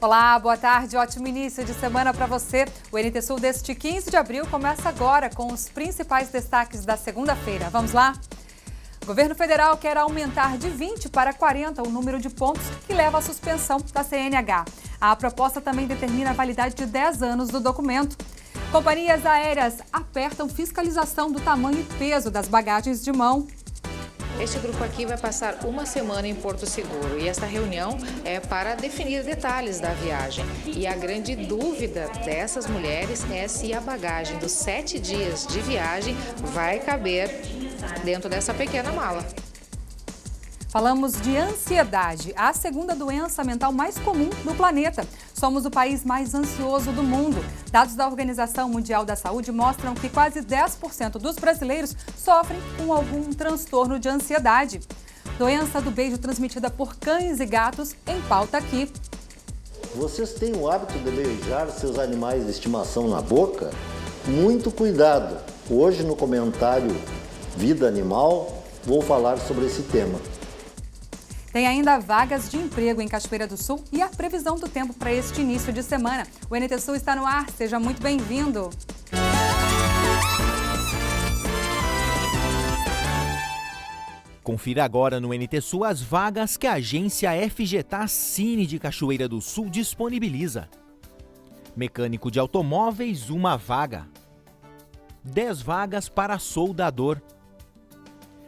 Olá, boa tarde, ótimo início de semana para você. O NT Sul deste 15 de abril começa agora com os principais destaques da segunda-feira. Vamos lá? O governo federal quer aumentar de 20 para 40 o número de pontos que leva à suspensão da CNH. A proposta também determina a validade de 10 anos do documento. Companhias aéreas apertam fiscalização do tamanho e peso das bagagens de mão. Este grupo aqui vai passar uma semana em Porto Seguro e esta reunião é para definir detalhes da viagem. E a grande dúvida dessas mulheres é se a bagagem dos 7 dias de viagem vai caber dentro dessa pequena mala. Falamos de ansiedade, a segunda doença mental mais comum no planeta. Somos o país mais ansioso do mundo. Dados da Organização Mundial da Saúde mostram que quase 10% dos brasileiros sofrem com algum transtorno de ansiedade. Doença do beijo transmitida por cães e gatos em pauta aqui. Vocês têm o hábito de beijar seus animais de estimação na boca? Muito cuidado! Hoje no comentário Vida Animal vou falar sobre esse tema. Tem ainda vagas de emprego em Cachoeira do Sul e a previsão do tempo para este início de semana. O NT Sul está no ar, seja muito bem-vindo. Confira agora no NT Sul as vagas que a agência FGTA Cine de Cachoeira do Sul disponibiliza. Mecânico de automóveis, 1 vaga. 10 vagas para soldador.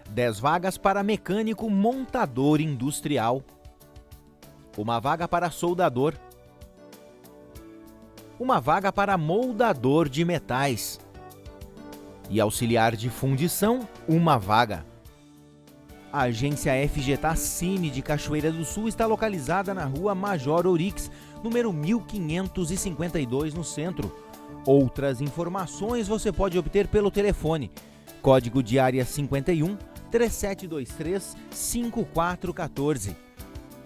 10 vagas para mecânico montador industrial. 1 vaga para soldador. 1 vaga para moldador de metais. E auxiliar de fundição, 1 vaga. A agência FGTA Cine de Cachoeira do Sul está localizada na rua Major Ourix, número 1552, no centro. Outras informações você pode obter pelo telefone. Código de área 51 3723 5414.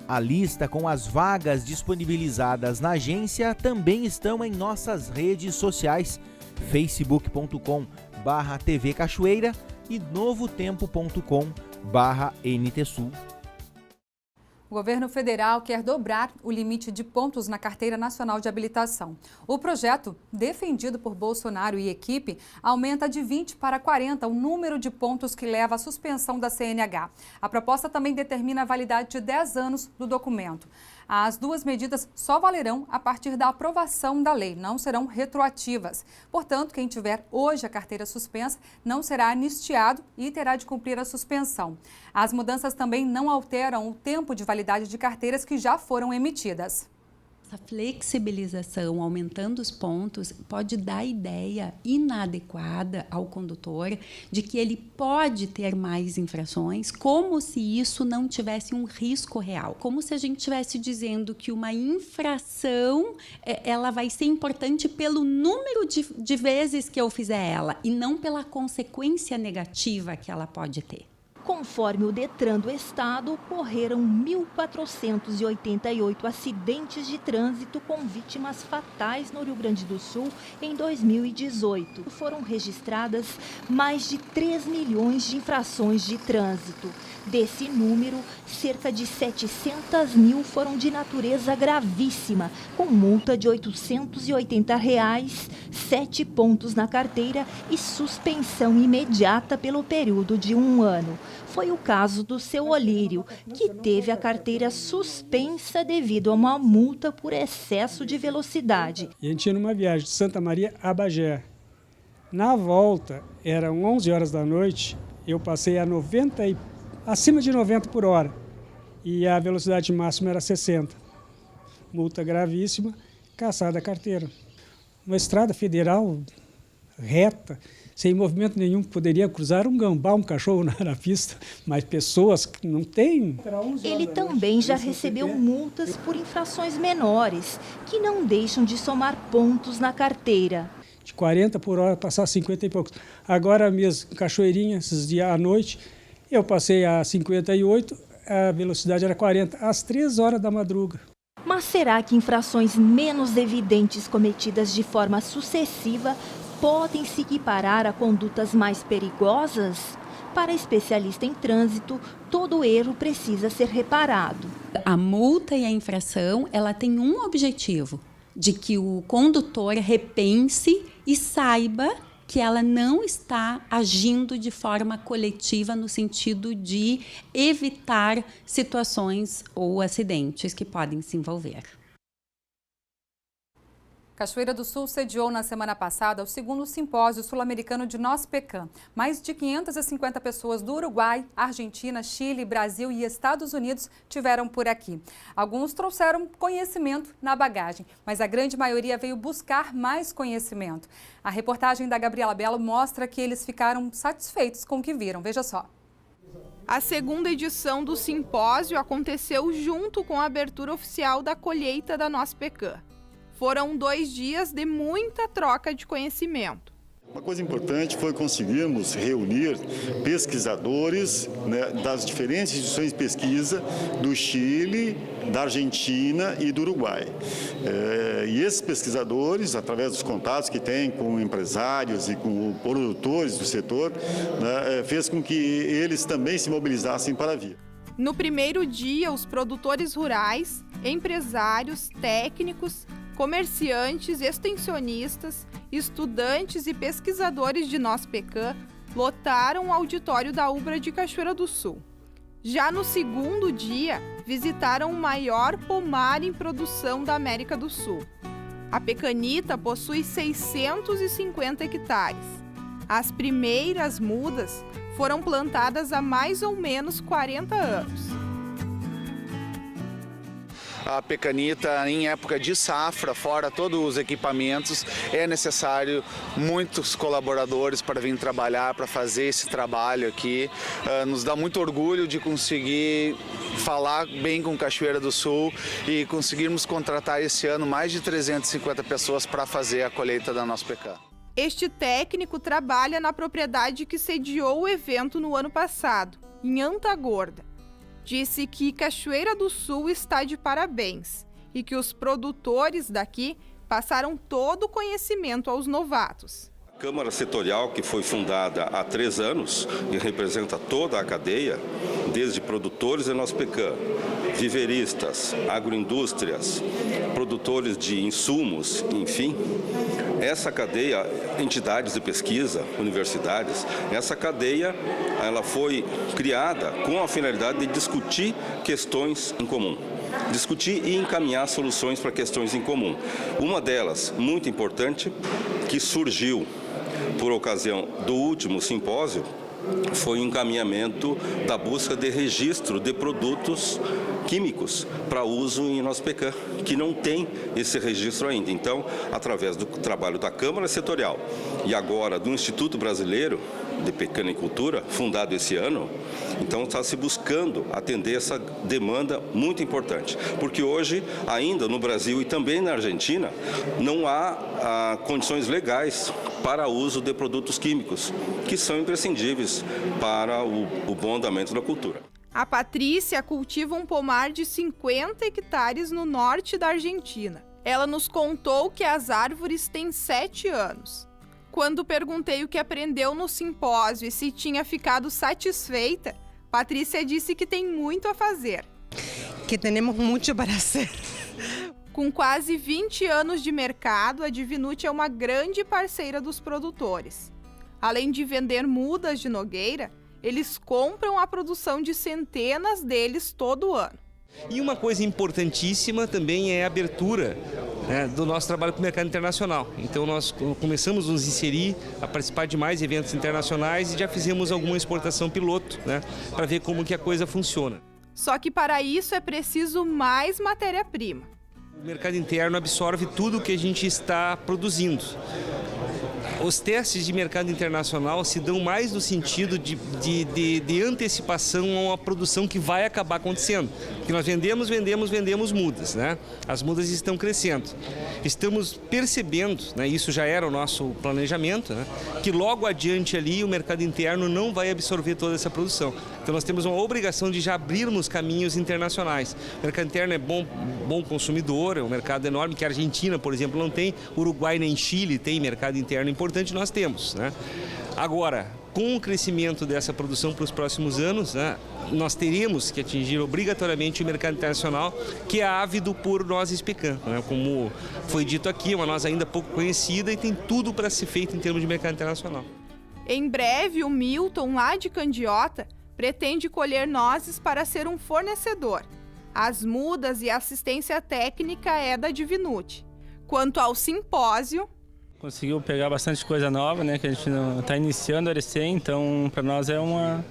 A lista com as vagas disponibilizadas na agência também estão em nossas redes sociais, facebook.com/TV Cachoeira e novotempo.com/NTSul. O governo federal quer dobrar o limite de pontos na Carteira Nacional de Habilitação. O projeto, defendido por Bolsonaro e equipe, aumenta de 20 para 40 o número de pontos que leva à suspensão da CNH. A proposta também determina a validade de 10 anos do documento. As duas medidas só valerão a partir da aprovação da lei, não serão retroativas. Portanto, quem tiver hoje a carteira suspensa não será anistiado e terá de cumprir a suspensão. As mudanças também não alteram o tempo de validade de carteiras que já foram emitidas. Essa flexibilização, aumentando os pontos, pode dar ideia inadequada ao condutor de que ele pode ter mais infrações, como se isso não tivesse um risco real. Como se a gente estivesse dizendo que uma infração ela vai ser importante pelo número de vezes que eu fizer ela, e não pela consequência negativa que ela pode ter. Conforme o Detran do Estado, ocorreram 1.488 acidentes de trânsito com vítimas fatais no Rio Grande do Sul em 2018. Foram registradas mais de 3 milhões de infrações de trânsito. Desse número, cerca de 700 mil foram de natureza gravíssima, com multa de R$ 880, 7 pontos na carteira e suspensão imediata pelo período de 1 ano. Foi o caso do seu Olírio, que teve a carteira suspensa devido a uma multa por excesso de velocidade. E a gente ia numa viagem de Santa Maria a Bagé. Na volta, eram 11 horas da noite, eu passei acima de 90 por hora e a velocidade máxima era 60. Multa gravíssima, cassada a carteira. Uma estrada federal reta, sem movimento nenhum, poderia cruzar um gambá, um cachorro na pista, mas pessoas que não têm. Ele também já recebeu multas por infrações menores, que não deixam de somar pontos na carteira. De 40 por hora, passar 50 e poucos. Agora mesmo, Cachoeirinha, esses dias à noite, eu passei a 58, a velocidade era 40, às 3 horas da madruga. Mas será que infrações menos evidentes cometidas de forma sucessiva podem se equiparar a condutas mais perigosas? Para especialista em trânsito, todo erro precisa ser reparado. A multa e a infração, ela tem um objetivo, de que o condutor repense e saiba que ela não está agindo de forma coletiva no sentido de evitar situações ou acidentes que podem se envolver. Cachoeira do Sul sediou na semana passada o 2º Simpósio Sul-Americano de NOSPECAM. Mais de 550 pessoas do Uruguai, Argentina, Chile, Brasil e Estados Unidos tiveram por aqui. Alguns trouxeram conhecimento na bagagem, mas a grande maioria veio buscar mais conhecimento. A reportagem da Gabriela Belo mostra que eles ficaram satisfeitos com o que viram. Veja só. A segunda edição do simpósio aconteceu junto com a abertura oficial da colheita da NOSPECAM. Foram 2 dias de muita troca de conhecimento. Uma coisa importante foi conseguirmos reunir pesquisadores, né, das diferentes instituições de pesquisa do Chile, da Argentina e do Uruguai. E esses pesquisadores, através dos contatos que têm com empresários e com produtores do setor, né, fez com que eles também se mobilizassem para vir. No primeiro dia, os produtores rurais, empresários, técnicos, comerciantes, extensionistas, estudantes e pesquisadores de NOSPECAM lotaram o auditório da UBRA de Cachoeira do Sul. Já no segundo dia, visitaram o maior pomar em produção da América do Sul. A Pecanita possui 650 hectares. As primeiras mudas foram plantadas há mais ou menos 40 anos. A Pecanita, em época de safra, fora todos os equipamentos, é necessário muitos colaboradores para vir trabalhar, para fazer esse trabalho aqui. Nos dá muito orgulho de conseguir falar bem com Cachoeira do Sul e conseguirmos contratar esse ano mais de 350 pessoas para fazer a colheita da NOSPECAM. Este técnico trabalha na propriedade que sediou o evento no ano passado, em Antagorda. Disse que Cachoeira do Sul está de parabéns e que os produtores daqui passaram todo o conhecimento aos novatos. A Câmara Setorial, que foi fundada há 3 anos e representa toda a cadeia, desde produtores da NOSPECAM, viveristas, agroindústrias, produtores de insumos, enfim, essa cadeia, entidades de pesquisa, universidades, essa cadeia ela foi criada com a finalidade de discutir questões em comum. Discutir e encaminhar soluções para questões em comum. Uma delas, muito importante, que surgiu por ocasião do último simpósio, foi o encaminhamento da busca de registro de produtos químicos para uso em NOSPECAM, que não tem esse registro ainda. Então, através do trabalho da Câmara Setorial e agora do Instituto Brasileiro de Pecanicultura, fundado esse ano, então está se buscando atender essa demanda muito importante, porque hoje, ainda no Brasil e também na Argentina, não há condições legais para uso de produtos químicos, que são imprescindíveis para o bom andamento da cultura. A Patrícia cultiva um pomar de 50 hectares no norte da Argentina. Ela nos contou que as árvores têm 7 anos. Quando perguntei o que aprendeu no simpósio e se tinha ficado satisfeita, Patrícia disse que tem muito a fazer. Que temos muito para fazer. Com quase 20 anos de mercado, a Divinute é uma grande parceira dos produtores. Além de vender mudas de nogueira, eles compram a produção de centenas deles todo ano. E uma coisa importantíssima também é a abertura, né, do nosso trabalho com o mercado internacional. Então nós começamos a nos inserir, a participar de mais eventos internacionais e já fizemos alguma exportação piloto, né, para ver como que a coisa funciona. Só que para isso é preciso mais matéria-prima. O mercado interno absorve tudo o que a gente está produzindo. Os testes de mercado internacional se dão mais no sentido de antecipação a uma produção que vai acabar acontecendo. Porque nós vendemos mudas, né? As mudas estão crescendo. Estamos percebendo, né, isso já era o nosso planejamento, né, que logo adiante ali o mercado interno não vai absorver toda essa produção. Então nós temos uma obrigação de já abrirmos caminhos internacionais. O mercado interno é bom consumidor, é um mercado enorme que a Argentina, por exemplo, não tem, Uruguai nem Chile tem mercado interno importante, nós temos, né? Agora, com o crescimento dessa produção para os próximos anos, né, nós teríamos que atingir obrigatoriamente o mercado internacional, que é ávido por nozes pecan. Né? Como foi dito aqui, é uma noz ainda pouco conhecida e tem tudo para ser feito em termos de mercado internacional. Em breve, o Milton, lá de Candiota, pretende colher nozes para ser um fornecedor. As mudas e assistência técnica é da Divinute. Quanto ao simpósio... Conseguiu pegar bastante coisa nova, né? Que a gente não está iniciando a RC, então para nós é uma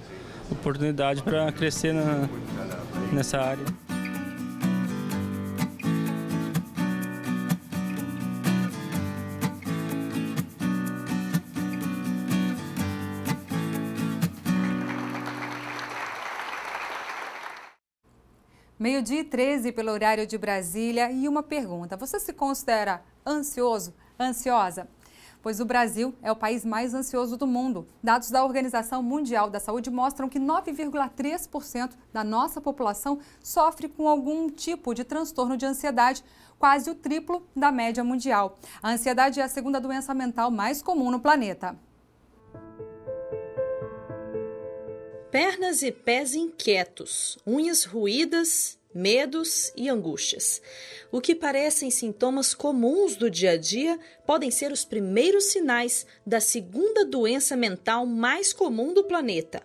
oportunidade para crescer nessa área. Meio-dia e 13 pelo horário de Brasília e uma pergunta. Você se considera ansioso? Ansiosa? Pois o Brasil é o país mais ansioso do mundo. Dados da Organização Mundial da Saúde mostram que 9,3% da nossa população sofre com algum tipo de transtorno de ansiedade, quase o triplo da média mundial. A ansiedade é a segunda doença mental mais comum no planeta. Pernas e pés inquietos, unhas roídas, medos e angústias. O que parecem sintomas comuns do dia a dia podem ser os primeiros sinais da segunda doença mental mais comum do planeta.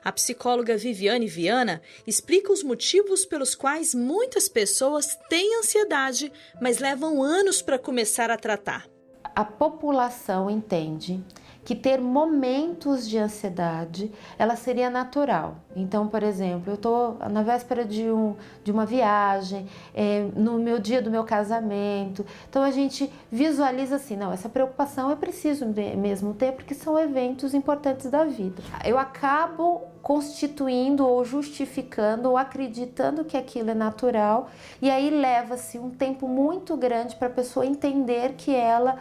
A psicóloga Viviane Viana explica os motivos pelos quais muitas pessoas têm ansiedade, mas levam anos para começar a tratar. A população entende que ter momentos de ansiedade, ela seria natural. Então, por exemplo, eu estou na véspera de uma viagem, no meu dia do meu casamento. Então, a gente visualiza assim, não, essa preocupação é preciso mesmo ter, porque são eventos importantes da vida. Eu acabo constituindo ou justificando ou acreditando que aquilo é natural, e aí leva-se um tempo muito grande para a pessoa entender que ela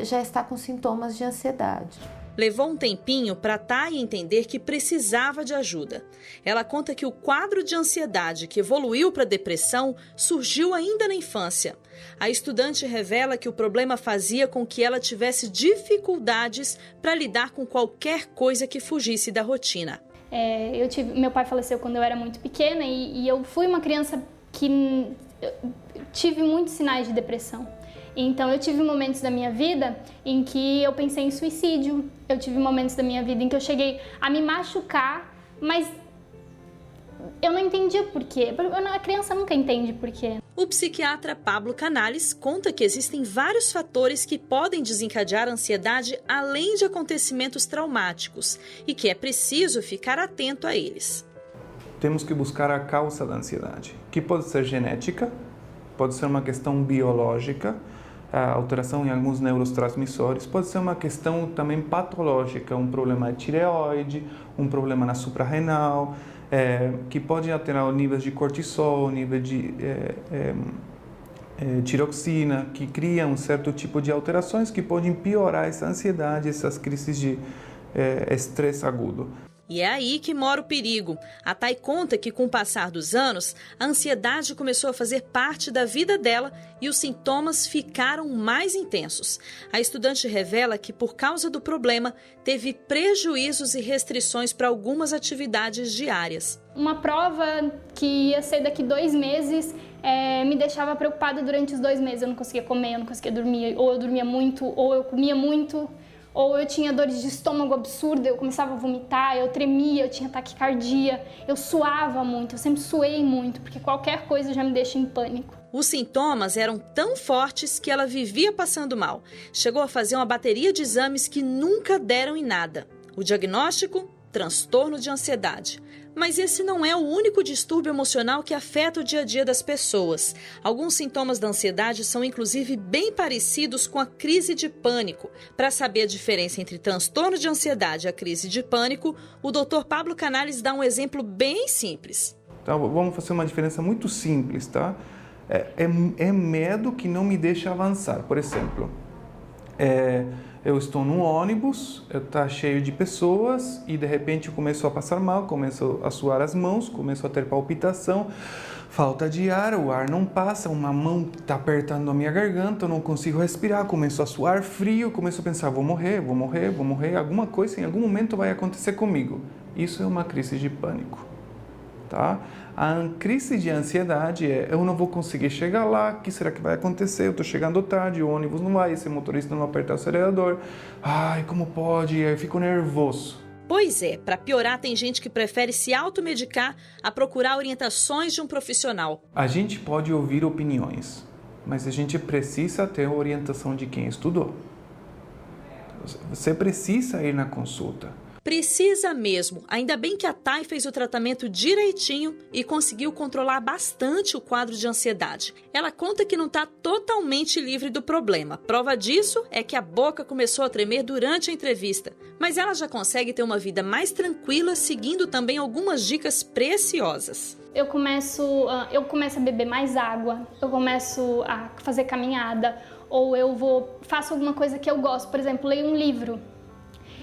já está com sintomas de ansiedade. Levou um tempinho para Thay entender que precisava de ajuda. Ela conta que o quadro de ansiedade que evoluiu para depressão surgiu ainda na infância. A estudante revela que o problema fazia com que ela tivesse dificuldades para lidar com qualquer coisa que fugisse da rotina. Meu pai faleceu quando eu era muito pequena e eu fui uma criança que tive muitos sinais de depressão. Então eu tive momentos da minha vida em que eu pensei em suicídio, eu tive momentos da minha vida em que eu cheguei a me machucar, mas eu não entendia por quê. A criança nunca entende por quê. O psiquiatra Pablo Canales conta que existem vários fatores que podem desencadear a ansiedade além de acontecimentos traumáticos e que é preciso ficar atento a eles. Temos que buscar a causa da ansiedade, que pode ser genética, pode ser uma questão biológica, a alteração em alguns neurotransmissores, pode ser uma questão também patológica, um problema de tireoide, um problema na suprarrenal, que pode alterar o nível de cortisol, o nível de tiroxina, que cria um certo tipo de alterações que podem piorar essa ansiedade, essas crises de estresse agudo. E é aí que mora o perigo. A Thay conta que, com o passar dos anos, a ansiedade começou a fazer parte da vida dela e os sintomas ficaram mais intensos. A estudante revela que, por causa do problema, teve prejuízos e restrições para algumas atividades diárias. Uma prova que ia ser daqui 2 meses me deixava preocupada durante os 2 meses. Eu não conseguia comer, eu não conseguia dormir, ou eu dormia muito, ou eu comia muito. Ou eu tinha dores de estômago absurda, eu começava a vomitar, eu tremia, eu tinha taquicardia, eu suava muito, eu sempre suei muito, porque qualquer coisa já me deixa em pânico. Os sintomas eram tão fortes que ela vivia passando mal. Chegou a fazer uma bateria de exames que nunca deram em nada. O diagnóstico? Transtorno de ansiedade. Mas esse não é o único distúrbio emocional que afeta o dia a dia das pessoas. Alguns sintomas da ansiedade são inclusive bem parecidos com a crise de pânico. Para saber a diferença entre transtorno de ansiedade e a crise de pânico, o Dr. Pablo Canales dá um exemplo bem simples. Então, vamos fazer uma diferença muito simples, tá? É medo que não me deixa avançar. Por exemplo, eu estou num ônibus, está cheio de pessoas e de repente eu começo a passar mal, começo a suar as mãos, começo a ter palpitação, falta de ar, o ar não passa, uma mão está apertando a minha garganta, eu não consigo respirar, começo a suar frio, começo a pensar, vou morrer, alguma coisa em algum momento vai acontecer comigo. Isso é uma crise de pânico, tá? A crise de ansiedade é, eu não vou conseguir chegar lá, o que será que vai acontecer? Eu estou chegando tarde, o ônibus não vai, esse motorista não aperta o acelerador, ai, como pode? Eu fico nervoso. Pois é, para piorar, tem gente que prefere se automedicar a procurar orientações de um profissional. A gente pode ouvir opiniões, mas a gente precisa ter a orientação de quem estudou. Você precisa ir na consulta. Precisa mesmo. Ainda bem que a Thay fez o tratamento direitinho e conseguiu controlar bastante o quadro de ansiedade. Ela conta que não está totalmente livre do problema. Prova disso é que a boca começou a tremer durante a entrevista. Mas ela já consegue ter uma vida mais tranquila, seguindo também algumas dicas preciosas. Eu começo a beber mais água, eu começo a fazer caminhada, ou faço alguma coisa que eu gosto, por exemplo, leio um livro.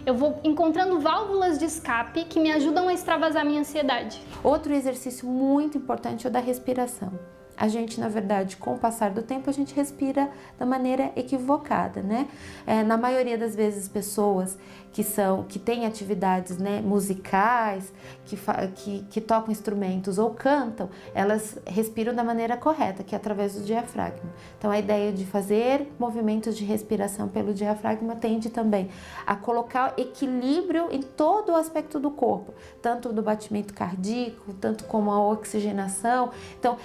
Eu vou encontrando válvulas de escape que me ajudam a extravasar minha ansiedade. Outro exercício muito importante é o da respiração. A gente, na verdade, com o passar do tempo, a gente respira da maneira equivocada, né? Na maioria das vezes, pessoas que têm atividades, né, musicais, que tocam instrumentos ou cantam, elas respiram da maneira correta, que é através do diafragma. Então, a ideia de fazer movimentos de respiração pelo diafragma tende também a colocar equilíbrio em todo o aspecto do corpo, tanto do batimento cardíaco, tanto como a oxigenação. Então,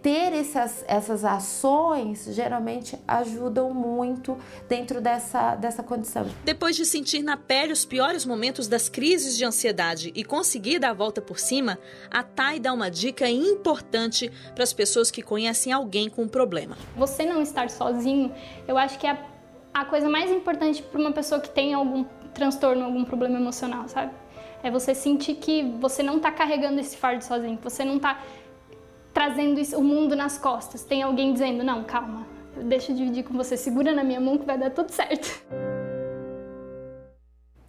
ter essas ações geralmente ajudam muito dentro dessa condição. Depois de sentir na pele os piores momentos das crises de ansiedade e conseguir dar a volta por cima, a Thay dá uma dica importante para as pessoas que conhecem alguém com um problema. Você não estar sozinho, eu acho que é a coisa mais importante para uma pessoa que tem algum transtorno, algum problema emocional, sabe? É você sentir que você não está carregando esse fardo sozinho, que você não está trazendo o mundo nas costas. Tem alguém dizendo, não, calma, deixa eu dividir com você, segura na minha mão que vai dar tudo certo.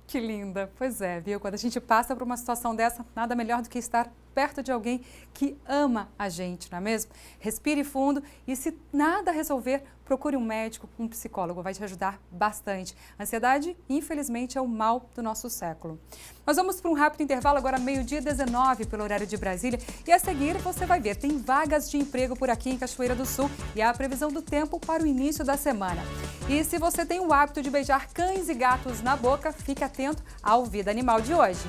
Que linda, pois é, viu? Quando a gente passa por uma situação dessa, nada melhor do que estar perto de alguém que ama a gente, não é mesmo? Respire fundo e, se nada resolver, procure um médico, um psicólogo, vai te ajudar bastante. A ansiedade, infelizmente, é o mal do nosso século. Nós vamos para um rápido intervalo, agora 12h19 pelo horário de Brasília, e a seguir você vai ver, tem vagas de emprego por aqui em Cachoeira do Sul e a previsão do tempo para o início da semana. E se você tem o hábito de beijar cães e gatos na boca, fique atento ao Vida Animal de hoje.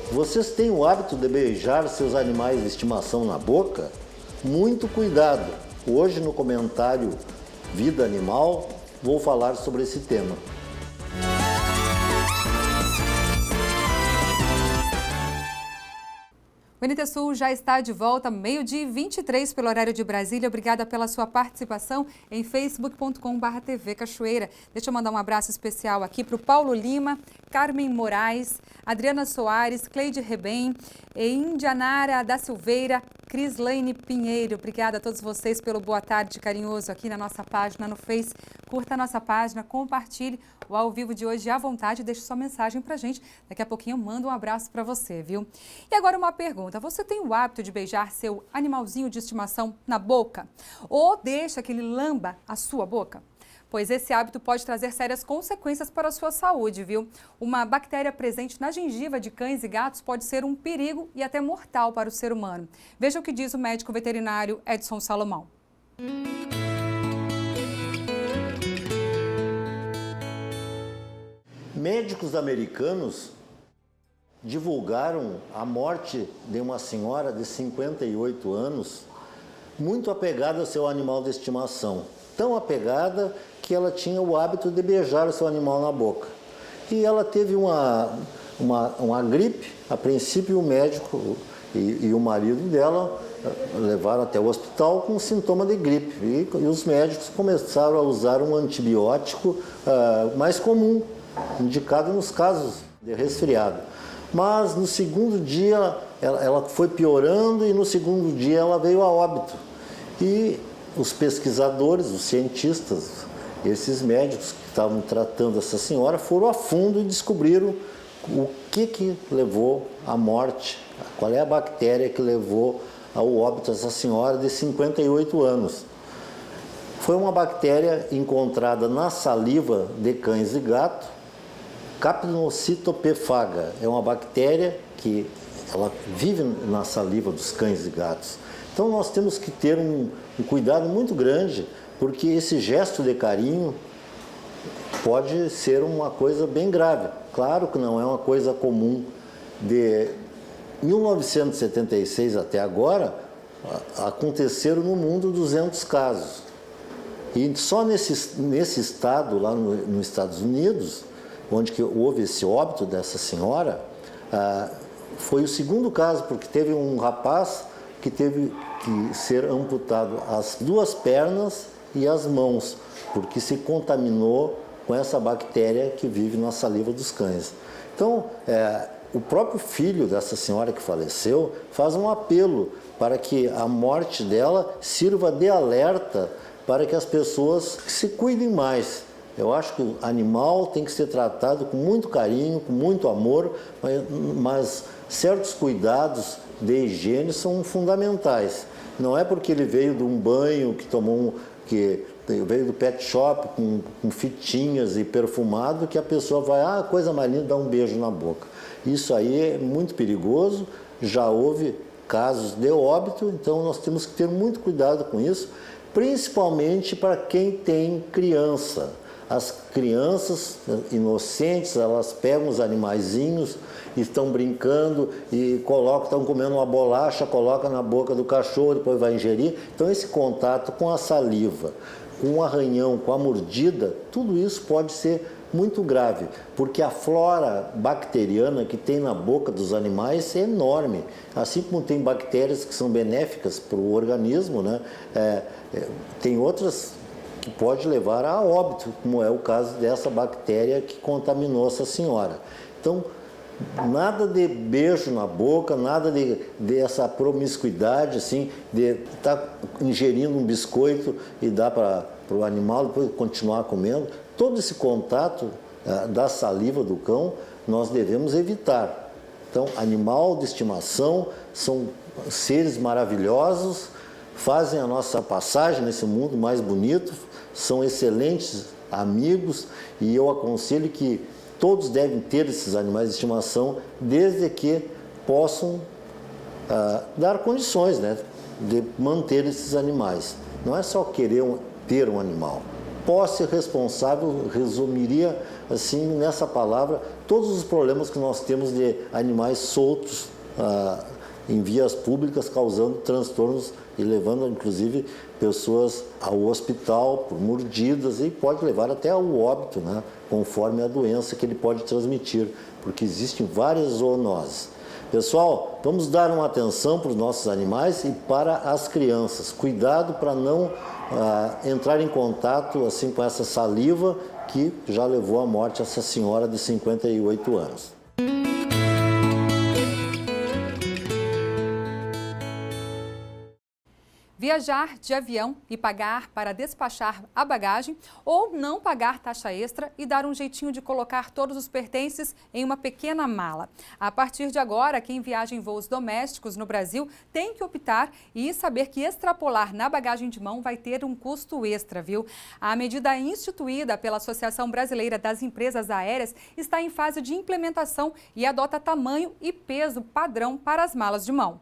Vocês têm o hábito de beijar seus animais de estimação na boca? Muito cuidado! Hoje no comentário Vida Animal vou falar sobre esse tema. O NT Sul já está de volta, 12h23 pelo horário de Brasília. Obrigada pela sua participação em facebook.com/TV Cachoeira. Deixa eu mandar um abraço especial aqui para o Paulo Lima, Carmen Moraes, Adriana Soares, Cleide Rebem, Indianara da Silveira, Crislaine Pinheiro. Obrigada a todos vocês pelo boa tarde carinhoso aqui na nossa página no Face. Curta a nossa página, compartilhe o ao vivo de hoje à vontade e deixe sua mensagem pra gente. Daqui a pouquinho eu mando um abraço para você, viu? E agora uma pergunta. Você tem o hábito de beijar seu animalzinho de estimação na boca? Ou deixa que ele lamba a sua boca? Pois esse hábito pode trazer sérias consequências para a sua saúde, viu? Uma bactéria presente na gengiva de cães e gatos pode ser um perigo e até mortal para o ser humano. Veja o que diz o médico veterinário Edson Salomão. Médicos americanos divulgaram a morte de uma senhora de 58 anos, muito apegada ao seu animal de estimação. Tão apegada que ela tinha o hábito de beijar o seu animal na boca. E ela teve uma gripe. A princípio, o médico e o marido dela levaram até o hospital com sintoma de gripe. E os médicos começaram a usar um antibiótico mais comum, indicado nos casos de resfriado. Mas no segundo dia ela foi piorando e no segundo dia ela veio a óbito. E os pesquisadores, os cientistas, esses médicos que estavam tratando essa senhora foram a fundo e descobriram o que levou à morte, qual é a bactéria que levou ao óbito dessa senhora de 58 anos. Foi uma bactéria encontrada na saliva de cães e gato, Capnocitopefaga. É uma bactéria que ela vive na saliva dos cães e gatos. Então nós temos que ter um cuidado muito grande, porque esse gesto de carinho pode ser uma coisa bem grave. Claro que não é uma coisa comum. De 1976 até agora, aconteceram no mundo 200 casos. E só nesse estado, lá nos Estados Unidos, onde que houve esse óbito dessa senhora, foi o segundo caso, porque teve um rapaz que teve que ser amputado as 2 pernas e as mãos, porque se contaminou com essa bactéria que vive na saliva dos cães. Então, o próprio filho dessa senhora que faleceu faz um apelo para que a morte dela sirva de alerta para que as pessoas se cuidem mais. Eu acho que o animal tem que ser tratado com muito carinho, com muito amor, mas certos cuidados de higiene são fundamentais. Não é porque ele veio de um banho, que veio do pet shop com fitinhas e perfumado, que a pessoa vai, coisa mais linda, dá um beijo na boca. Isso aí é muito perigoso, já houve casos de óbito, então nós temos que ter muito cuidado com isso, principalmente para quem tem criança. As crianças inocentes, elas pegam os animaizinhos e estão brincando e estão comendo uma bolacha, colocam na boca do cachorro, depois vai ingerir. Então esse contato com a saliva, com o arranhão, com a mordida, tudo isso pode ser muito grave, porque a flora bacteriana que tem na boca dos animais é enorme. Assim como tem bactérias que são benéficas para o organismo, né? Tem outras que pode levar a óbito, como é o caso dessa bactéria que contaminou essa senhora. Então, nada de beijo na boca, nada dessa promiscuidade, assim, de estar ingerindo um biscoito e dar para o animal depois continuar comendo. Todo esse contato da saliva do cão nós devemos evitar. Então, animal de estimação são seres maravilhosos, fazem a nossa passagem nesse mundo mais bonito, são excelentes amigos e eu aconselho que todos devem ter esses animais de estimação desde que possam dar condições, né, de manter esses animais. Não é só querer ter um animal. Posse responsável resumiria assim nessa palavra todos os problemas que nós temos de animais soltos em vias públicas, causando transtornos e levando inclusive pessoas ao hospital por mordidas e pode levar até ao óbito, né, conforme a doença que ele pode transmitir, porque existem várias zoonoses. Pessoal, vamos dar uma atenção para os nossos animais e para as crianças. Cuidado para não entrar em contato assim com essa saliva que já levou à morte essa senhora de 58 anos. Viajar de avião e pagar para despachar a bagagem ou não pagar taxa extra e dar um jeitinho de colocar todos os pertences em uma pequena mala. A partir de agora, quem viaja em voos domésticos no Brasil tem que optar e saber que extrapolar na bagagem de mão vai ter um custo extra, viu? A medida instituída pela Associação Brasileira das Empresas Aéreas está em fase de implementação e adota tamanho e peso padrão para as malas de mão.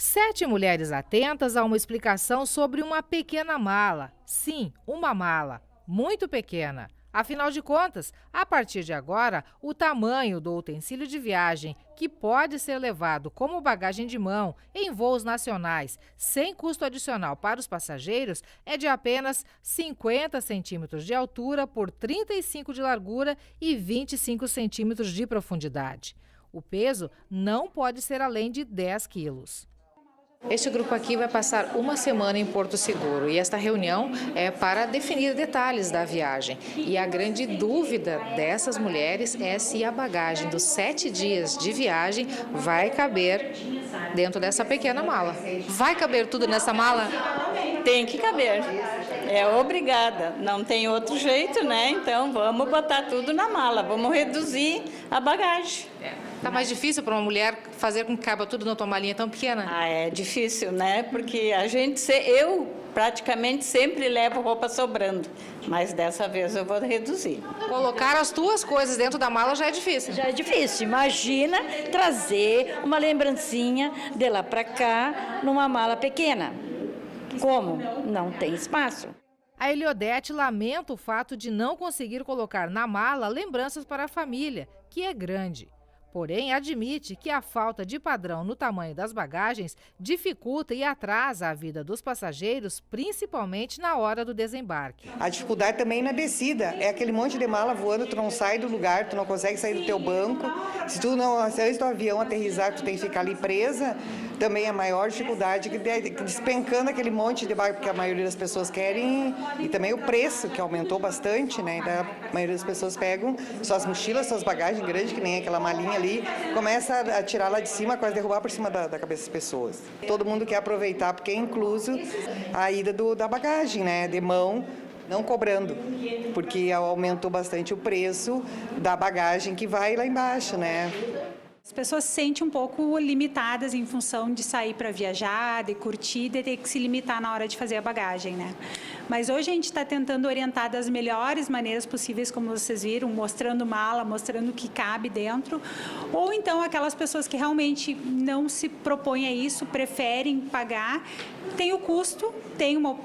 7 mulheres atentas a uma explicação sobre uma pequena mala. Sim, uma mala, muito pequena. Afinal de contas, a partir de agora, o tamanho do utensílio de viagem que pode ser levado como bagagem de mão em voos nacionais sem custo adicional para os passageiros é de apenas 50 centímetros de altura por 35 de largura e 25 centímetros de profundidade. O peso não pode ser além de 10 quilos. Este grupo aqui vai passar uma semana em Porto Seguro e esta reunião é para definir detalhes da viagem. E a grande dúvida dessas mulheres é se a bagagem dos 7 dias de viagem vai caber dentro dessa pequena mala. Vai caber tudo nessa mala? Tem que caber. É obrigada, não tem outro jeito, né? Então vamos botar tudo na mala, vamos reduzir a bagagem. Tá mais difícil para uma mulher fazer com que caiba tudo na tua malinha tão pequena? É difícil, né? Porque eu praticamente sempre levo roupa sobrando, mas dessa vez eu vou reduzir. Colocar as tuas coisas dentro da mala já é difícil. Já é difícil. Imagina trazer uma lembrancinha de lá para cá numa mala pequena. Como? Não tem espaço. A Eliodete lamenta o fato de não conseguir colocar na mala lembranças para a família, que é grande. Porém, admite que a falta de padrão no tamanho das bagagens dificulta e atrasa a vida dos passageiros, principalmente na hora do desembarque. A dificuldade também na descida, é aquele monte de mala voando, tu não sai do lugar, tu não consegue sair do teu banco. Se antes do avião aterrissar, tu tem que ficar ali presa, também é a maior dificuldade, despencando aquele monte de bagagem, porque a maioria das pessoas querem, e também o preço, que aumentou bastante, né? Então, a maioria das pessoas pegam suas mochilas, suas bagagens grandes, que nem aquela malinha ali, começa a tirar lá de cima, quase derrubar por cima da cabeça das pessoas. Todo mundo quer aproveitar, porque é incluso a ida da bagagem, né? De mão, não cobrando, porque aumentou bastante o preço da bagagem que vai lá embaixo, né? As pessoas se sentem um pouco limitadas em função de sair para viajar, de curtir, de ter que se limitar na hora de fazer a bagagem, né? Mas hoje a gente está tentando orientar das melhores maneiras possíveis, como vocês viram, mostrando mala, mostrando o que cabe dentro. Ou então aquelas pessoas que realmente não se propõem a isso, preferem pagar, tem o custo,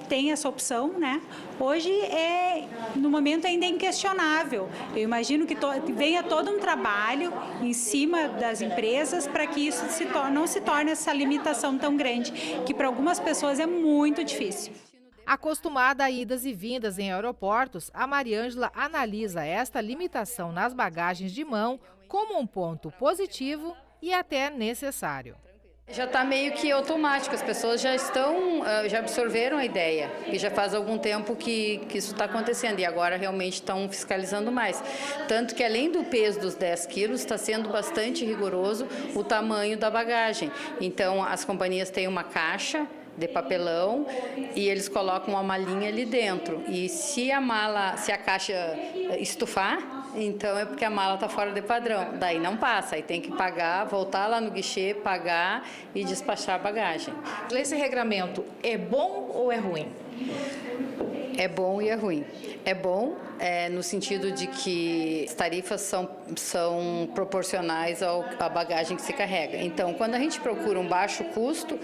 tem essa opção, né? Hoje, no momento, ainda é inquestionável. Eu imagino que venha todo um trabalho em cima das empresas para que isso não se torne essa limitação tão grande, que para algumas pessoas é muito difícil. Acostumada a idas e vindas em aeroportos, a Mariângela analisa esta limitação nas bagagens de mão como um ponto positivo e até necessário. Já está meio que automático, as pessoas já absorveram a ideia, e já faz algum tempo que isso está acontecendo, e agora realmente estão fiscalizando mais. Tanto que além do peso dos 10 quilos, está sendo bastante rigoroso o tamanho da bagagem. Então as companhias têm uma caixa de papelão e eles colocam uma malinha ali dentro. E se a caixa estufar, então é porque a mala está fora de padrão. Daí não passa, aí tem que pagar, voltar lá no guichê, pagar e despachar a bagagem. Esse regramento é bom ou é ruim? É bom e é ruim. É bom no sentido de que as tarifas são proporcionais à bagagem que se carrega. Então, quando a gente procura um baixo custo,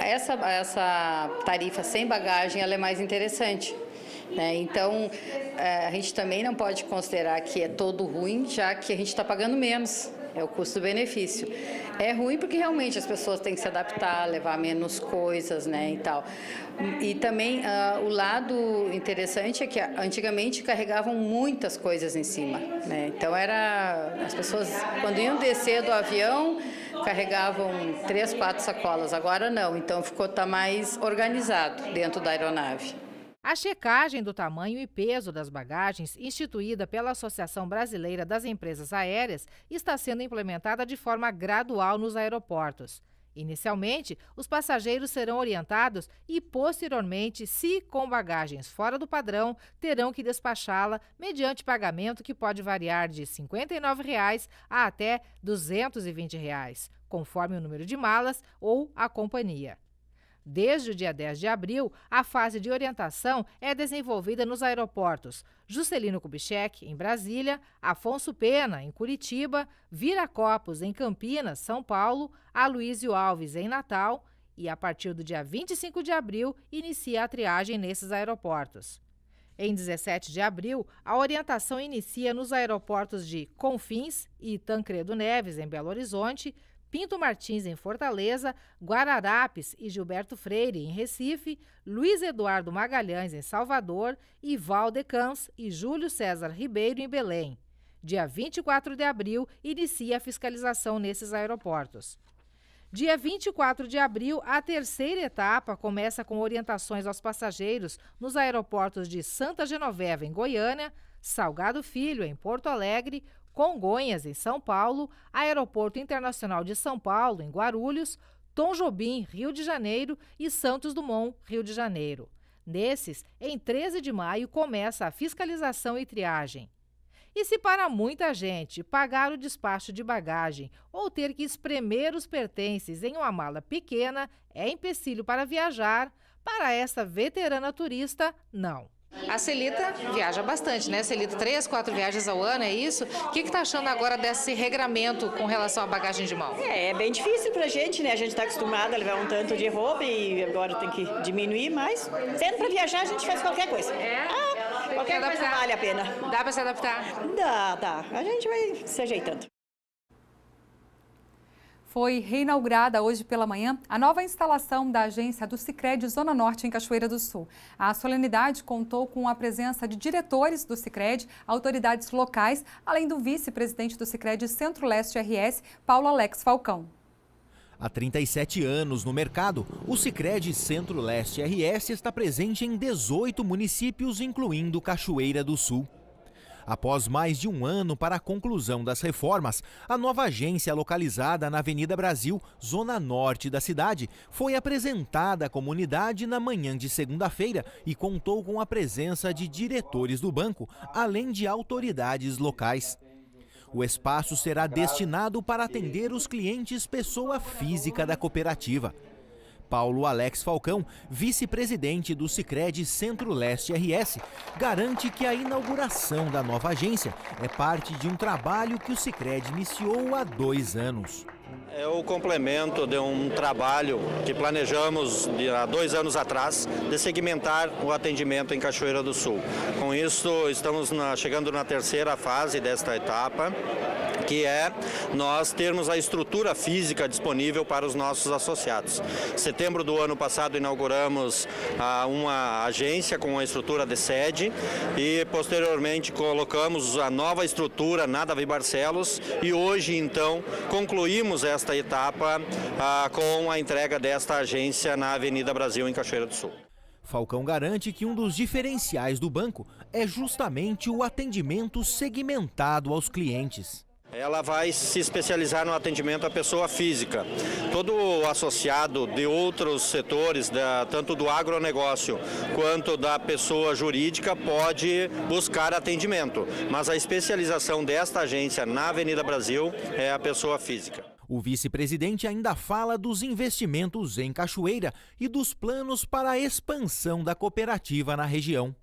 essa tarifa sem bagagem ela é mais interessante. Então, a gente também não pode considerar que é todo ruim, já que a gente está pagando menos. É o custo-benefício. É ruim porque realmente as pessoas têm que se adaptar, levar menos coisas, né, e tal. E também o lado interessante é que antigamente carregavam muitas coisas em cima, né? Então as pessoas quando iam descer do avião carregavam 3, 4 sacolas. Agora não. Então tá mais organizado dentro da aeronave. A checagem do tamanho e peso das bagagens, instituída pela Associação Brasileira das Empresas Aéreas, está sendo implementada de forma gradual nos aeroportos. Inicialmente, os passageiros serão orientados e, posteriormente, se com bagagens fora do padrão, terão que despachá-la mediante pagamento que pode variar de R$ 59,00 a até R$ 220,00, conforme o número de malas ou a companhia. Desde o dia 10 de abril, a fase de orientação é desenvolvida nos aeroportos Juscelino Kubitschek, em Brasília, Afonso Pena, em Curitiba, Viracopos, em Campinas, São Paulo, Aloysio Alves, em Natal, e a partir do dia 25 de abril, inicia a triagem nesses aeroportos. Em 17 de abril, a orientação inicia nos aeroportos de Confins e Tancredo Neves, em Belo Horizonte, Pinto Martins, em Fortaleza, Guararapes e Gilberto Freire, em Recife, Luiz Eduardo Magalhães, em Salvador, e Valdecans e Júlio César Ribeiro, em Belém. Dia 24 de abril, inicia a fiscalização nesses aeroportos. Dia 24 de abril, a terceira etapa começa com orientações aos passageiros nos aeroportos de Santa Genoveva, em Goiânia, Salgado Filho, em Porto Alegre, Congonhas, em São Paulo, Aeroporto Internacional de São Paulo, em Guarulhos, Tom Jobim, Rio de Janeiro e Santos Dumont, Rio de Janeiro. Nesses, em 13 de maio, começa a fiscalização e triagem. E se para muita gente pagar o despacho de bagagem ou ter que espremer os pertences em uma mala pequena é empecilho para viajar, para essa veterana turista, não. A Celita viaja bastante, né? Celita, 3, 4 viagens ao ano, é isso? O que está achando agora desse regramento com relação à bagagem de mão? É bem difícil pra gente, né? A gente está acostumado a levar um tanto de roupa e agora tem que diminuir, mas sendo para viajar a gente faz qualquer coisa. Qualquer coisa vale a pena. Dá para se adaptar? Dá. A gente vai se ajeitando. Foi reinaugurada hoje pela manhã a nova instalação da agência do Sicredi Zona Norte em Cachoeira do Sul. A solenidade contou com a presença de diretores do Sicredi, autoridades locais, além do vice-presidente do Sicredi Centro-Leste RS, Paulo Alex Falcão. Há 37 anos no mercado, o Sicredi Centro-Leste RS está presente em 18 municípios, incluindo Cachoeira do Sul. Após mais de um ano para a conclusão das reformas, a nova agência localizada na Avenida Brasil, zona norte da cidade, foi apresentada à comunidade na manhã de segunda-feira e contou com a presença de diretores do banco, além de autoridades locais. O espaço será destinado para atender os clientes pessoa física da cooperativa. Paulo Alex Falcão, vice-presidente do Sicredi Centro-Leste RS, garante que a inauguração da nova agência é parte de um trabalho que o Sicredi iniciou há 2 anos. É o complemento de um trabalho que planejamos há 2 anos atrás de segmentar o atendimento em Cachoeira do Sul. Com isso, estamos chegando na 3ª fase desta etapa, que é nós termos a estrutura física disponível para os nossos associados. Em setembro do ano passado inauguramos uma agência com a estrutura de sede e posteriormente colocamos a nova estrutura na Davi Barcelos e hoje então concluímos esta etapa com a entrega desta agência na Avenida Brasil em Cachoeira do Sul. Falcão garante que um dos diferenciais do banco é justamente o atendimento segmentado aos clientes. Ela vai se especializar no atendimento à pessoa física. Todo associado de outros setores, tanto do agronegócio quanto da pessoa jurídica, pode buscar atendimento. Mas a especialização desta agência na Avenida Brasil é a pessoa física. O vice-presidente ainda fala dos investimentos em Cachoeira e dos planos para a expansão da cooperativa na região.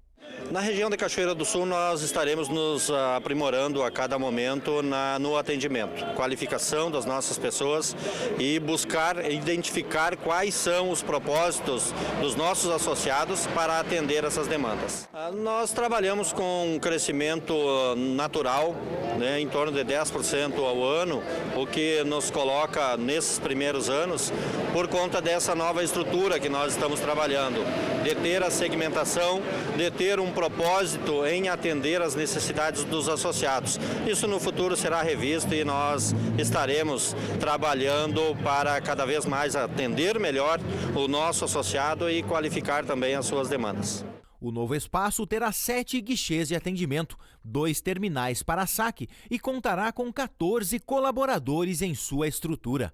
Na região de Cachoeira do Sul, nós estaremos nos aprimorando a cada momento no atendimento, qualificação das nossas pessoas e buscar identificar quais são os propósitos dos nossos associados para atender essas demandas. Nós trabalhamos com um crescimento natural, né, em torno de 10% ao ano, o que nos coloca nesses primeiros anos por conta dessa nova estrutura que nós estamos trabalhando, de ter a segmentação, de ter um propósito em atender as necessidades dos associados. Isso no futuro será revisto e nós estaremos trabalhando para cada vez mais atender melhor o nosso associado e qualificar também as suas demandas. O novo espaço terá 7 guichês de atendimento, 2 terminais para saque e contará com 14 colaboradores em sua estrutura.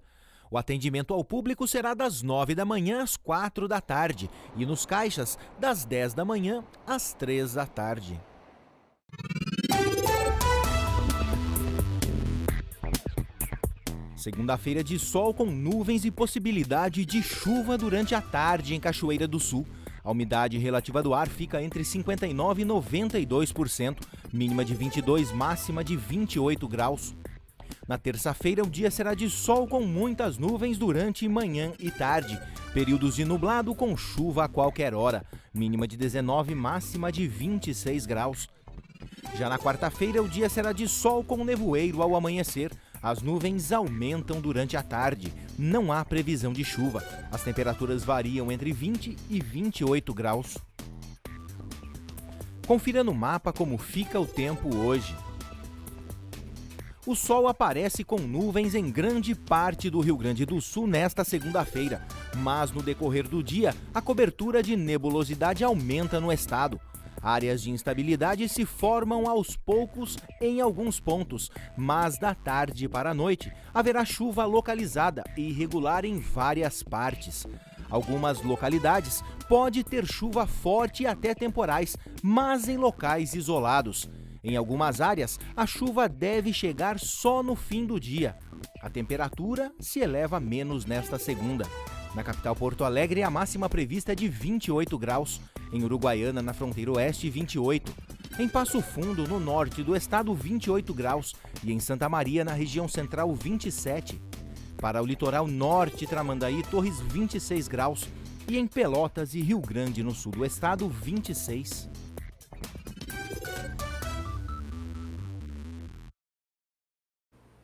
O atendimento ao público será das 9 da manhã às 4 da tarde e nos caixas das 10 da manhã às 3 da tarde. Segunda-feira de sol com nuvens e possibilidade de chuva durante a tarde em Cachoeira do Sul. A umidade relativa do ar fica entre 59% e 92%, mínima de 22, máxima de 28 graus. Na terça-feira, o dia será de sol com muitas nuvens durante manhã e tarde. Períodos de nublado com chuva a qualquer hora. Mínima de 19, máxima de 26 graus. Já na quarta-feira, o dia será de sol com nevoeiro ao amanhecer. As nuvens aumentam durante a tarde. Não há previsão de chuva. As temperaturas variam entre 20 e 28 graus. Confira no mapa como fica o tempo hoje. O sol aparece com nuvens em grande parte do Rio Grande do Sul nesta segunda-feira, mas no decorrer do dia, a cobertura de nebulosidade aumenta no estado. Áreas de instabilidade se formam aos poucos em alguns pontos, mas da tarde para a noite haverá chuva localizada e irregular em várias partes. Algumas localidades pode ter chuva forte e até temporais, mas em locais isolados. Em algumas áreas, a chuva deve chegar só no fim do dia. A temperatura se eleva menos nesta segunda. Na capital Porto Alegre, a máxima prevista é de 28 graus. Em Uruguaiana, na fronteira oeste, 28. Em Passo Fundo, no norte do estado, 28 graus. E em Santa Maria, na região central, 27. Para o litoral norte, Tramandaí, Torres, 26 graus. E em Pelotas e Rio Grande, no sul do estado, 26.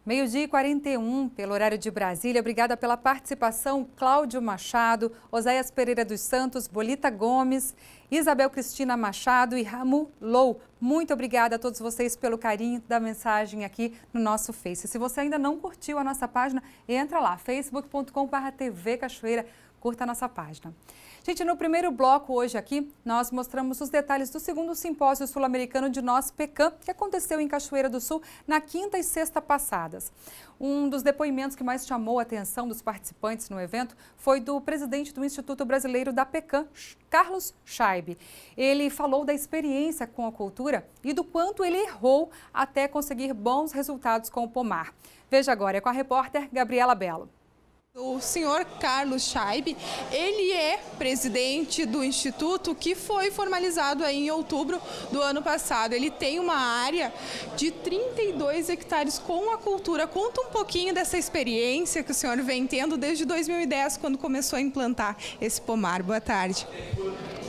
Meio-dia e 41, pelo horário de Brasília. Obrigada pela participação, Cláudio Machado, Oséias Pereira dos Santos, Bolita Gomes, Isabel Cristina Machado e Ramu Lou. Muito obrigada a todos vocês pelo carinho da mensagem aqui no nosso Face. Se você ainda não curtiu a nossa página, entra lá, facebook.com/TV Cachoeira, curta a nossa página. Gente, no primeiro bloco hoje aqui, nós mostramos os detalhes do segundo simpósio sul-americano de Nós Pecan, que aconteceu em Cachoeira do Sul na quinta e sexta passadas. Um dos depoimentos que mais chamou a atenção dos participantes no evento foi do presidente do Instituto Brasileiro da Pecan, Carlos Scheibe. Ele falou da experiência com a cultura e do quanto ele errou até conseguir bons resultados com o pomar. Veja agora, é com a repórter Gabriela Belo. O senhor Carlos Scheibe, ele é presidente do Instituto que foi formalizado aí em outubro do ano passado. Ele tem uma área de 32 hectares com a cultura. Conta um pouquinho dessa experiência que o senhor vem tendo desde 2010, quando começou a implantar esse pomar. Boa tarde.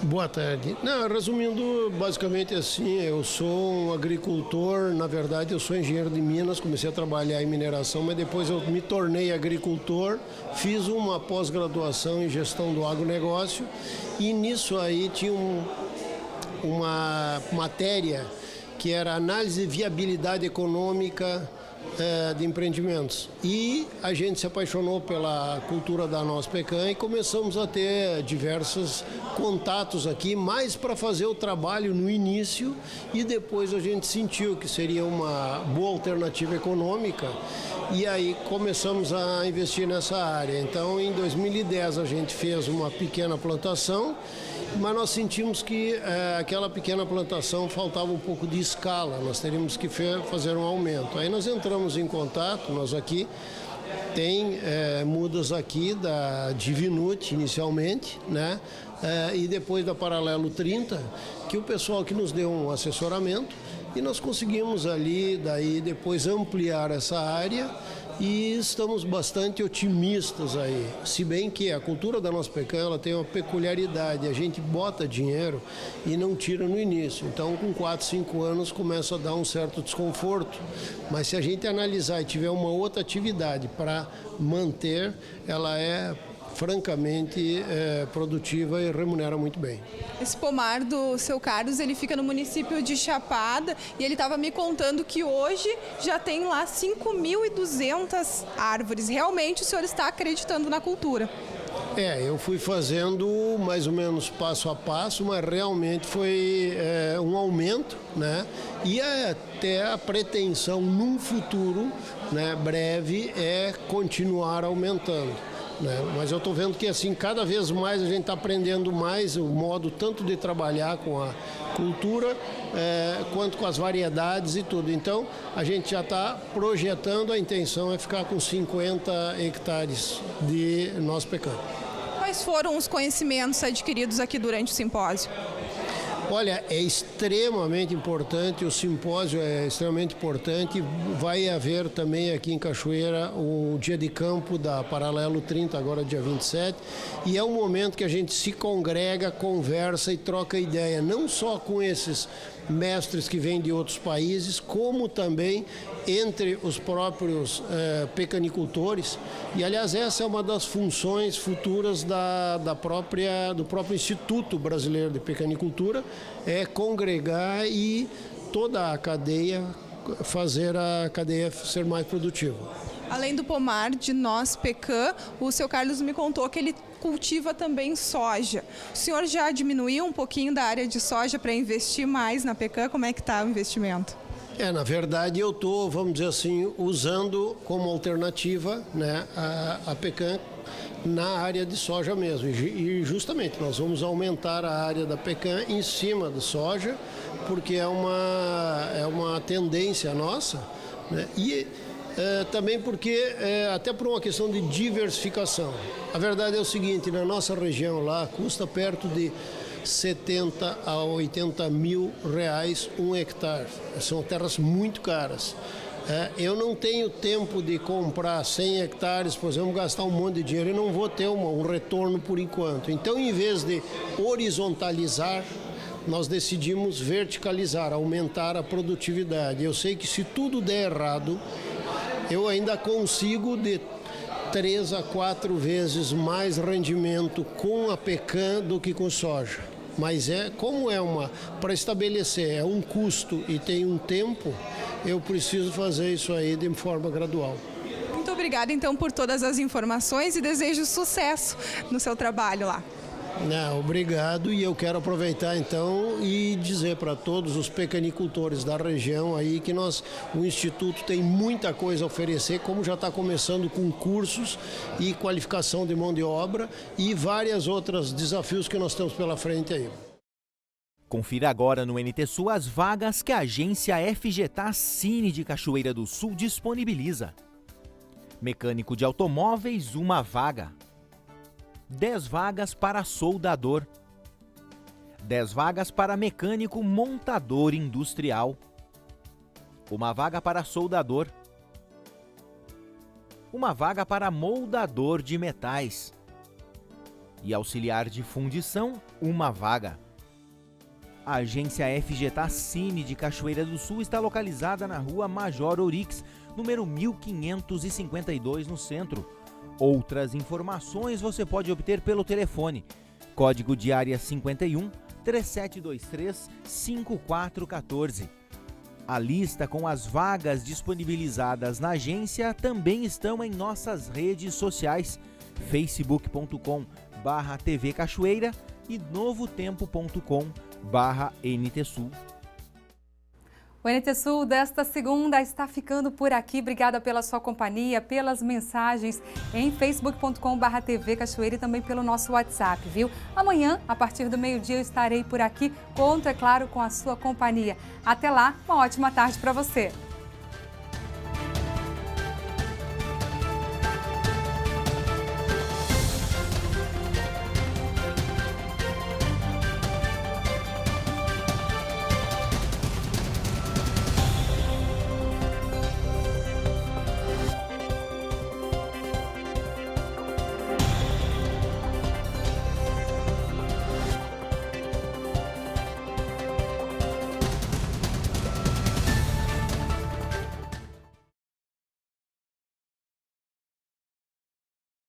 Boa tarde. Não, resumindo, basicamente assim, eu sou um agricultor, na verdade eu sou engenheiro de Minas, comecei a trabalhar em mineração, mas depois eu me tornei agricultor, fiz uma pós-graduação em gestão do agronegócio e nisso aí tinha uma matéria que era análise de viabilidade econômica de empreendimentos. E a gente se apaixonou pela cultura da Nós Pecan e começamos a ter diversos contatos aqui, mais para fazer o trabalho no início, e depois a gente sentiu que seria uma boa alternativa econômica e aí começamos a investir nessa área. Então, em 2010 a gente fez uma pequena plantação, mas nós sentimos que aquela pequena plantação faltava um pouco de escala, nós teríamos que fazer um aumento. Aí nós entramos em contato, nós aqui, tem mudas aqui da Divinute inicialmente, né? E depois da Paralelo 30, que o pessoal que nos deu um assessoramento, e nós conseguimos ali, daí depois ampliar essa área e estamos bastante otimistas aí. Se bem que a cultura da Nós Pecan, ela tem uma peculiaridade, a gente bota dinheiro e não tira no início. Então, com 4, 5 anos começa a dar um certo desconforto. Mas se a gente analisar e tiver uma outra atividade para manter, ela é francamente produtiva e remunera muito bem. Esse pomar do seu Carlos, ele fica no município de Chapada e ele estava me contando que hoje já tem lá 5.200 árvores. Realmente o senhor está acreditando na cultura? Eu fui fazendo mais ou menos passo a passo, mas realmente foi um aumento, né? E até a pretensão num futuro, né, breve é continuar aumentando. Mas eu estou vendo que assim, cada vez mais a gente está aprendendo mais o modo tanto de trabalhar com a cultura quanto com as variedades e tudo. Então a gente já está projetando, a intenção é ficar com 50 hectares de Nós Pecan. Quais foram os conhecimentos adquiridos aqui durante o simpósio? Olha, é extremamente importante, o simpósio é extremamente importante. Vai haver também aqui em Cachoeira o dia de campo da Paralelo 30, agora dia 27. E é um momento que a gente se congrega, conversa e troca ideia, não só com esses mestres que vêm de outros países, como também entre os próprios pecanicultores. E, aliás, essa é uma das funções futuras do próprio Instituto Brasileiro de Pecanicultura, é congregar e toda a cadeia, fazer a cadeia ser mais produtiva. Além do pomar de Nós Pecan, o seu Carlos me contou que ele cultiva também soja. O senhor já diminuiu um pouquinho da área de soja para investir mais na Pecan? Como é que está o investimento? Na verdade eu estou, vamos dizer assim, usando como alternativa, né, a Pecan na área de soja mesmo. E justamente nós vamos aumentar a área da pecan em cima da soja, porque é uma tendência nossa, né? E também porque, até por uma questão de diversificação. A verdade é o seguinte, na nossa região lá custa perto de 70 a 80 mil reais um hectare. São terras muito caras. Eu não tenho tempo de comprar 100 hectares, por exemplo, gastar um monte de dinheiro e não vou ter um retorno por enquanto. Então, em vez de horizontalizar, nós decidimos verticalizar, aumentar a produtividade. Eu sei que se tudo der errado, eu ainda consigo de 3 a 4 vezes mais rendimento com a pecan do que com soja. Mas para estabelecer um custo e tem um tempo, eu preciso fazer isso aí de forma gradual. Muito obrigada então por todas as informações e desejo sucesso no seu trabalho lá. Obrigado, e eu quero aproveitar então e dizer para todos os pecanicultores da região aí que o Instituto tem muita coisa a oferecer, como já está começando com cursos e qualificação de mão de obra e vários outros desafios que nós temos pela frente aí. Confira agora no NT Sul as vagas que a agência FGTA Cine de Cachoeira do Sul disponibiliza. Mecânico de automóveis, 1 vaga. 10 vagas para soldador, 10 vagas para mecânico montador industrial, 1 vaga para soldador, 1 vaga para moldador de metais e auxiliar de fundição, 1 vaga. A agência FGTA Cine de Cachoeira do Sul está localizada na rua Major Ourix, número 1552, no centro. Outras informações você pode obter pelo telefone, código de área 51 3723 5414. A lista com as vagas disponibilizadas na agência também estão em nossas redes sociais, facebook.com/TV Cachoeira e novotempo.com/NTSul. O NT Sul desta segunda está ficando por aqui. Obrigada pela sua companhia, pelas mensagens em facebook.com/TV Cachoeira e também pelo nosso WhatsApp, viu? Amanhã, a partir do meio-dia, eu estarei por aqui. Conto, é claro, com a sua companhia. Até lá, uma ótima tarde para você.